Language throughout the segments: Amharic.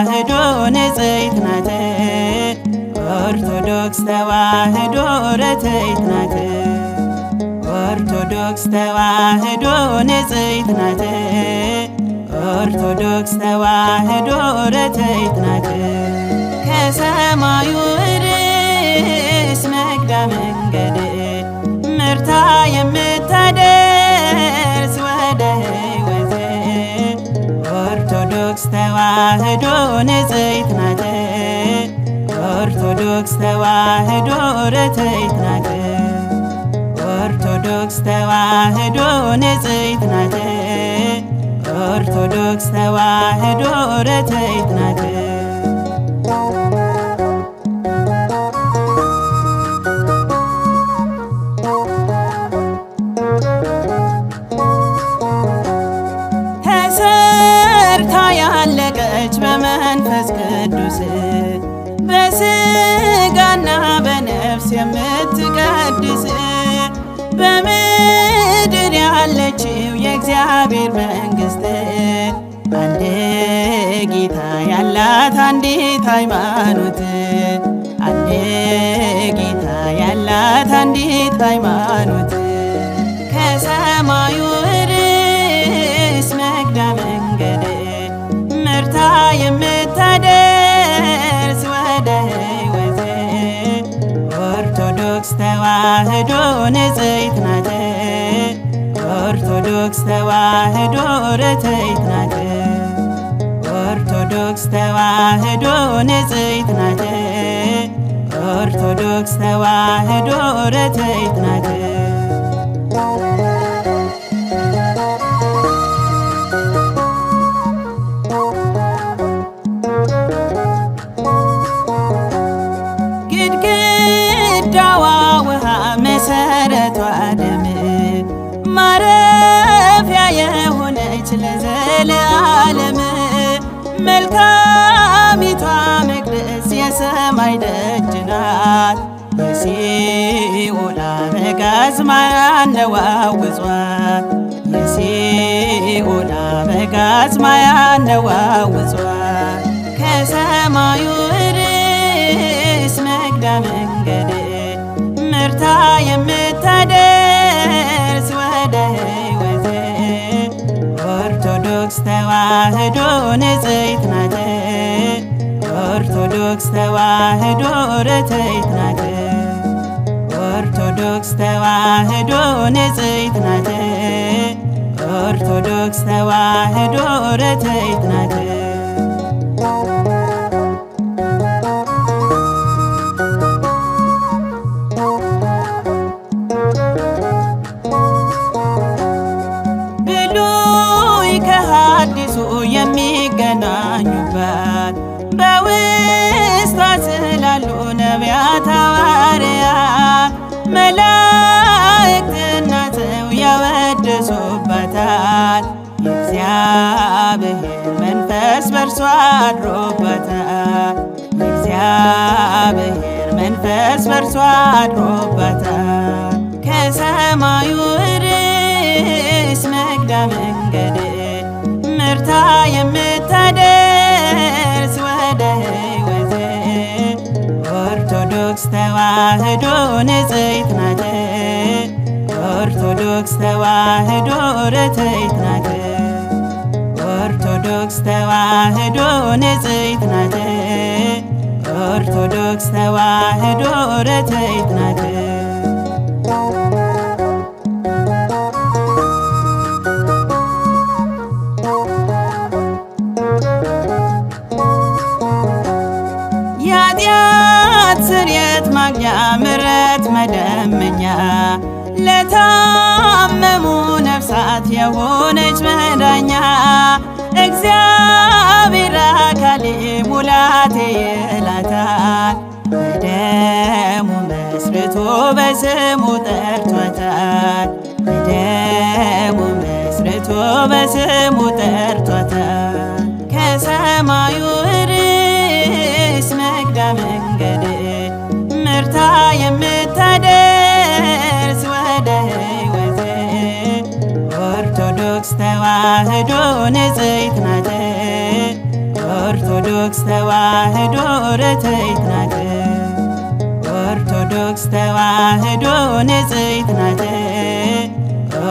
ተዋህዶ ንጽሕት ናት። ኦርቶዶክስ ተዋህዶ ርትዕት ናት። ኦርቶዶክስ ተዋህዶ ንጽሕት ናት። ኦርቶዶክስ ተዋህዶ ርትዕት ናት። ከሰማዩ ርዕስ መግዳ መንገድ ምርታ የምታደርስ ወደ ሕይወት ኦርቶዶክስ ተዋህዶ ንጽሕት ናት። ኦርቶዶክስ ተዋህዶ ርትዕት ናት። ኦርቶዶክስ ተዋህዶ ንጽሕት ናት። ኦርቶዶክስ ተዋህዶ ርትዕት ናት። ተሰርታ ያለቀች በመንፈስ ቅዱስ በሥጋና በነፍስ የምትቀድስ በምድር ያለችው የእግዚአብሔር መንግሥት አንድ ጌታ ያላት አንዲት ሃይማኖት አንድ ጌታ ያላት አንዲት ሃይማኖት ከሰማዩ ርዕስ መግዳ መንገድ ምርታ የምታደርስ ወደ ሕይወት ኦርቶዶክስ ተዋህዶ ንጽሕት ናት። ኦርቶዶክስ ተዋህዶ ርትዕት ናት። ኦርቶዶክስ ተዋህዶ ንጽሕት ናት። ኦርቶዶክስ ተዋህዶ ርትዕት ናት። ግድግዳዋ ውሃ መሰረቷ ደም ማረፊያ የሆነች ለዘለዓለም መልካሚቷ መቅደስ የሰማይ ደጅ ናት። የሲኦል አበጋዝ ማያነዋውጿት የሲኦል አበጋዝ ማያነዋውጿት ከሰማዩ ርዕስ መግዳ መንገድ ምርታ የምታደርስ ወደ ሕይወት ኦርቶዶክስ ተዋህዶ ንጽሕት ናት። ኦርቶዶክስ ተዋህዶ ርትዕት ናት። ኦርቶዶክስ ተዋህዶ ንጽሕት ናት። ኦርቶዶክስ ተዋህዶ ርትዕት ናት። ከሐዲሱ የሚገናኙባት በውስጧ ስላሉ ነቢያት ሐዋርያት መላእክትና ሰው ያወድሱባታል። የእግዚአብሔር መንፈስ በእርሷ አድሮባታል። የእግዚአብሔር መንፈስ በእርሷ አድሮባታል። ከሰማዩ ርዕስ መግዳ መንገድ ምርታ የምታደርስ ወደ ሕይወት ኦርቶዶክስ ተዋህዶ ንጽሕት ናት። ኦርቶዶክስ ተዋህዶ ርትዕት ናት። ኦርቶዶክስ ተዋህዶ ንጽሕት ናት። ኦርቶዶክስ ተዋህዶ ርትዕት ናት። የኃጢአት ስርየት ማግኛ ምሕረት መደመኛ ለታመሙ ነፍሳት የሆነች መዳኛ እግዚአብሔር አካሌ ሙላቴ ይላታል። በደሙ መስርቶ በስሙ ጠርቷታል። በደሙ መስርቶ በስሙ ጠርቷታል። ከሰማዩ ርዕስ መግዳ መንገድ ምርታ የምታደርስ ወደ ሕይወት ኦርቶዶክስ ተዋህዶ ንጽሕት ናት። ኦርቶዶክስ ኦርቶዶክስ ተዋሕዶ ርትዕት ናት። ኦርቶዶክስ ተዋሕዶ ንጽሕት ናት።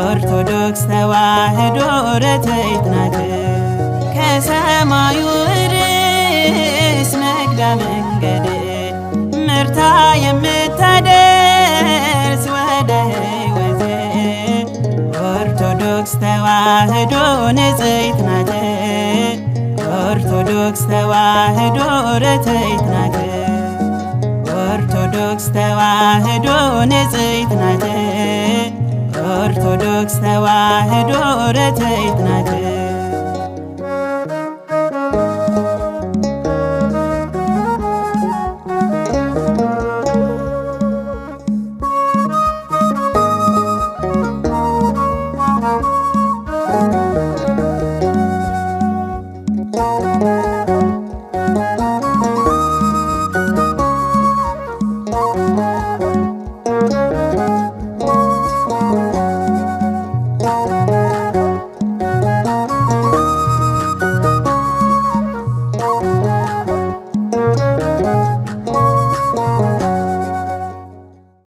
ኦርቶዶክስ ተዋሕዶ ርትዕት ናት። ከሰማዩ ርዕስ መግቢያ መንገድ ምርታ የምታደርስ ወደ ሕይወት ኦርቶዶክስ ተዋሕዶ ንጽሕት ናት። ኦርቶዶክስ ተዋሕዶ ርትዕት ናት። ኦርቶዶክስ ተዋሕዶ ንጽሕት ናት። ኦርቶዶክስ ተዋሕዶ ርትዕት ናት።